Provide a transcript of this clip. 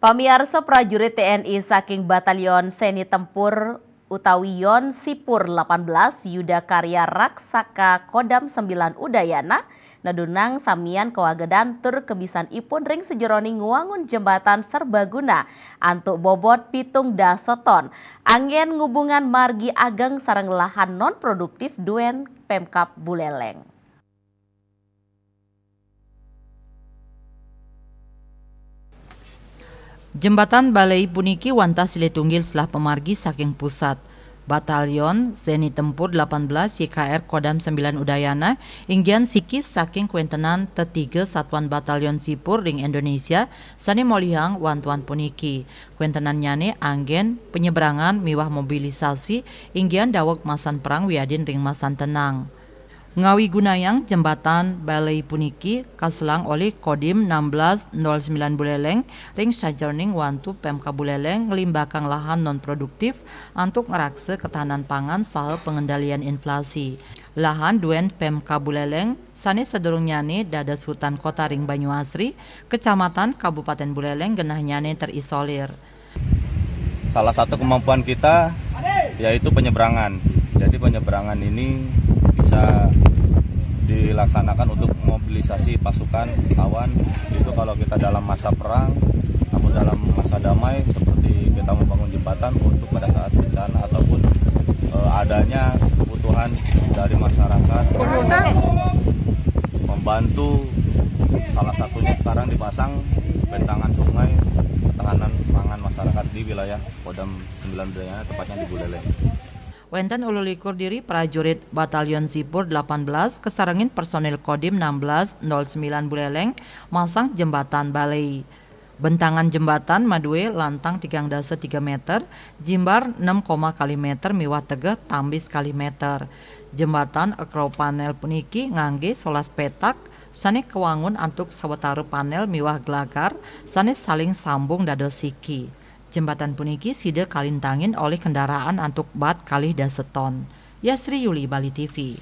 Pamirsa prajurit TNI saking Batalion Seni Tempur Utawiyon Sipur 18 Yuda Karya Raksaka Kodam 9 Udayana nadunang samian kawagedan tur kebisan ipun ring sejeroning nguangun jembatan serbaguna antuk bobot pitung dasoton angin ngubungan margi ageng sareng lahan non produktif duen Pemkab Buleleng. Jembatan Balai puniki wanta siletunggil setelah pemargi saking pusat. Batalion Seni Tempur 18 YKR Kodam 9 Udayana inggian sikis saking kuentenan T3 Satuan Batalion Sipur ring Indonesia sani molihang wantuan puniki. Kuentenan nyane anggen penyeberangan miwah mobilisasi inggian dawak masan perang wiadin ring masan tenang. Ngawi gunayang jembatan Balai puniki kaselang oleh Kodim 1609 Buleleng ring sajerning wantu Pemkab Buleleng ngelimbakang lahan non produktif untuk ngerakse ketahanan pangan saha pengendalian inflasi. Lahan duen Pemkab Buleleng sane sedurung nyane dadas hutan kota ring Banyuasri, Kecamatan Kabupaten Buleleng genah nyane terisolir. Salah satu kemampuan kita yaitu penyeberangan. Jadi penyeberangan ini bisa dilaksanakan untuk mobilisasi pasukan kawan itu kalau kita dalam masa perang, namun dalam masa damai seperti kita membangun jembatan untuk pada saat bencana ataupun adanya kebutuhan dari masyarakat membantu, salah satunya sekarang dipasang bentangan sungai ketahanan pangan masyarakat di wilayah Kodam 9 Udayana, tepatnya di Buleleng. Wenten ululikur diri prajurit Batalion Sipur 18 kesarengin personil Kodim 1609 Buleleng masang jembatan Balai. Bentangan jembatan madue lantang 3 meter, jimbar 6, kali meter miwah tegeh tambis kali meter. Jembatan ekro panel puniki ngangge 11 petak sane kewangun antuk sawetara panel miwah gelagar sane saling sambung dados siki. Jembatan puniki sida kalintangin oleh kendaraan antuk bat kalih daseton. Yasri Yuli, Bali TV.